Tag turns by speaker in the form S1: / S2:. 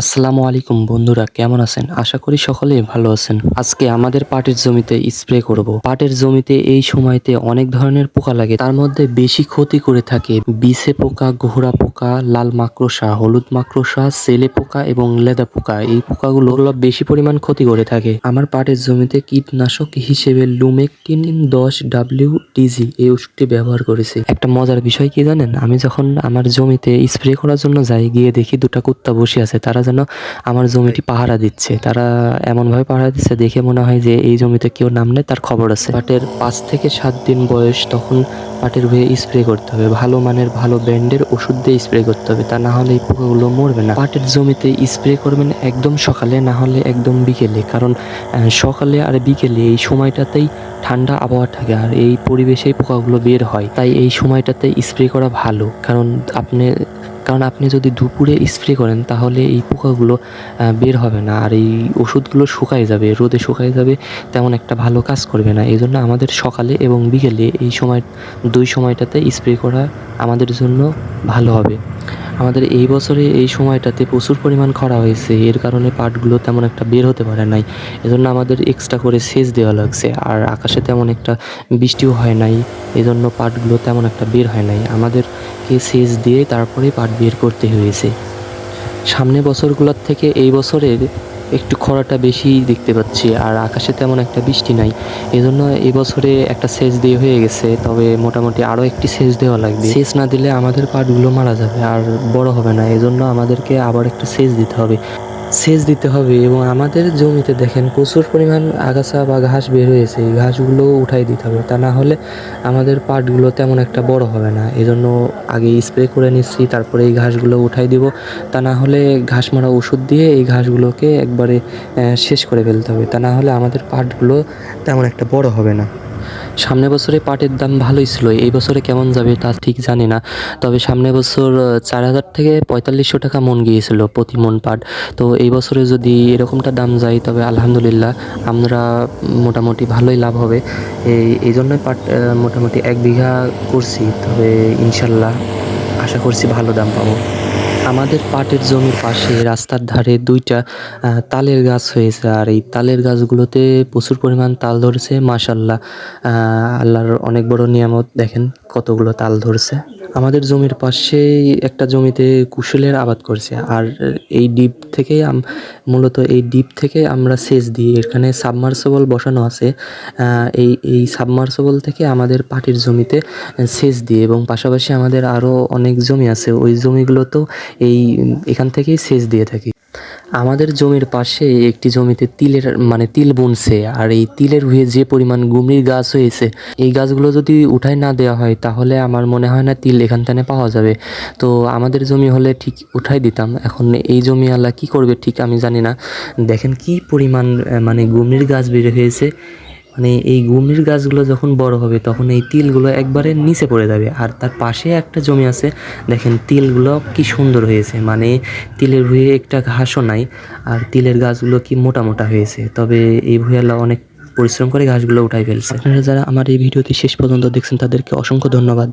S1: আসসালামু আলাইকুম বন্ধুরা, কেমন আছেন? আশা করি সকলেই ভালো আছেন। আজকে আমাদের পাটের জমিতে স্প্রে করব। পাটের জমিতে এই সময়তে অনেক ধরনের পোকা লাগে, তার মধ্যে বেশি ক্ষতি করে থাকে বিছে পোকা, গোহরা পোকা, লাল মাকড়সা, হলুদ মাকড়সা, সেলে পোকা এবং লেদা পোকা। এই পোকাগুলো বেশি পরিমাণ ক্ষতি করে থাকে। আমার পাটের জমিতে কীটনাশক হিসেবে লুমেকটিন 10 WTG এই ওষুধটি ব্যবহার করেছি। একটা মজার বিষয় কি জানেন? আমি যখন আমার জমিতে স্প্রে করার জন্য যাই, গিয়ে দেখি দুটা কুত্তা বসে আছে, তারা যেন আমার জমিটি পাহারা দিচ্ছে। তারা এমনভাবে পাহারা দিচ্ছে, দেখে মনে হয় যে এই জমিতে কেউ নামলে তার খবর আছে। পাটের 5 থেকে 7 দিন বয়স, তখন পাটের হয়ে স্প্রে করতে হবে। ভালো মানের ভালো ব্র্যান্ডের ওষুধ দিয়ে স্প্রে করতে হবে, তা না হলে এই পোকাগুলো মরবে না। পাটের জমিতে স্প্রে করবেন একদম সকালে, না হলে একদম বিকেলে, কারণ সকালে আর বিকেলে এই সময়টাতেই ঠান্ডা আবহাওয়া থাকে আর এই পরিবেশেই পোকাগুলো বের হয়। তাই এই সময়টাতে স্প্রে করা ভালো, কারণ আপনি যদি দুপুরে স্প্রে করেন তাহলে এই পোকাগুলো বের হবে না, আর এই ওষুধগুলো শুকায় যাবে, রোদে শুকায় যাবে, তেমন একটা ভালো কাজ করবে না। এই জন্য আমাদের সকালে এবং বিকেলে এই দুই সময়টাতে স্প্রে করা আমাদের জন্য ভালো হবে। আমাদের এই বছরে এই সময়টাতে প্রচুর পরিমাণ খরা হয়েছে, এর কারণে পাটগুলো তেমন একটা বের হতে পারে নাই। এজন্য আমাদের এক্সট্রা করে সেচ দেওয়া লাগছে, আর আকাশে তেমন একটা বৃষ্টিও হয় নাই, এজন্য পাটগুলো তেমন একটা বের হয় নাই। আমাদেরকে সেচ দিয়ে তারপরে পাট বের করতে হয়েছে। সামনে বছরগুলোর থেকে এই বছরের একটু খরাটা বেশি দেখতে পাচ্ছি, আর আকাশে তেমন একটা বৃষ্টি নাই। এজন্য এই বছরে একটা সেচ দিয়ে হয়ে গেছে, তবে মোটামুটি আরও একটি সেচ দেওয়া লাগবে। সেচ না দিলে আমাদের পাটগুলো মারা যাবে আর বড় হবে না, এজন্য আমাদেরকে আবার একটা সেচ দিতে হবে। এবং আমাদের জমিতে দেখেন প্রচুর পরিমাণ আগাছা বা ঘাস বের হয়েছে, এই ঘাসগুলো উঠাই দিতে হবে, তা না হলে আমাদের পাটগুলো তেমন একটা বড় হবে না। এজন্য আগে স্প্রে করে নিচ্ছি, তারপরে এই ঘাসগুলো উঠাই দিব, তা না হলে ঘাস মারা ওষুধ দিয়ে এই ঘাসগুলোকে একবারে শেষ করে ফেলতে হবে, তা না হলে আমাদের পাটগুলো তেমন একটা বড় হবে না। সামনের বছরে পাটের দাম ভালোই ছিল, এই বছরে কেমন যাবে তা ঠিক জানি না। তবে সামনের বছর 4,000 থেকে 4,500 টাকা মন গিয়েছিল প্রতি মন পাট। তো এই বছরে যদি এরকমটা দাম যায় তবে আলহামদুলিল্লাহ আমরা মোটামুটি ভালোই লাভ হবে। এই জন্যই পাট মোটামুটি 1 বিঘা করছি, তবে ইনশাল্লাহ আশা করছি ভালো দাম পাবো। আমাদের পাটের জমির পাশে রাস্তার ধারে 2টা তালের গাছ হয়েছে, আর এই তালের গাছগুলোতে প্রচুর পরিমাণ তাল ধরেছে মাশাআল্লাহ। আল্লাহর অনেক বড় নিয়ামত, দেখেন কতগুলো তাল ধরছে। আমাদের জমির পাশেই একটা জমিতে কুশলের আবাদ করছে, আর এই ডিপ থেকে মূলত এই ডিপ থেকে আমরা সেচ দিই। এখানে সাবমার্সিবল বসানো আছে, এই সাবমার্সিবল থেকে আমাদের পাটের জমিতে সেচ দিই, এবং পাশাপাশি আমাদের আরও অনেক জমি আছে, ওই জমিগুলোতেও এখান থেকেই সেচ দিয়ে থাকি। আমাদের জমির পাশে একটি জমিতে তিল বুনছে, আর এই তিলের হয়ে যে পরিমাণ গুমরির গাছ হয়েছে, এই গাছগুলো যদি উঠায় না দেওয়া হয় তাহলে আমার মনে হয় না তিল এখান থেকে পাওয়া যাবে। তো আমাদের জমি হলে ঠিক উঠাই দিতাম, এখন এই জমি আল্লাহ কী করবে ঠিক আমি জানি না। দেখেন কি পরিমাণ গুমরির গাছ বের হয়েছে, এই গুমরির গাছগুলো যখন বড় হবে তখন এই তিলগুলো একবারে নিচে পড়ে যাবে। আর তার পাশে একটা জমি আছে, দেখেন তিলগুলো কি সুন্দর হয়েছে, তিলের ভুঁইয়ে একটা ঘাসও নাই, আর তিলের গাছগুলো কি মোটা মোটা হয়েছে। তবে এই ভুঁইয়ালা অনেক পরিশ্রম করে ঘাসগুলো উঠাই ফেলছে। আপনারা যারা আমার এই ভিডিওটি শেষ পর্যন্ত দেখছেন তাদেরকে অসংখ্য ধন্যবাদ।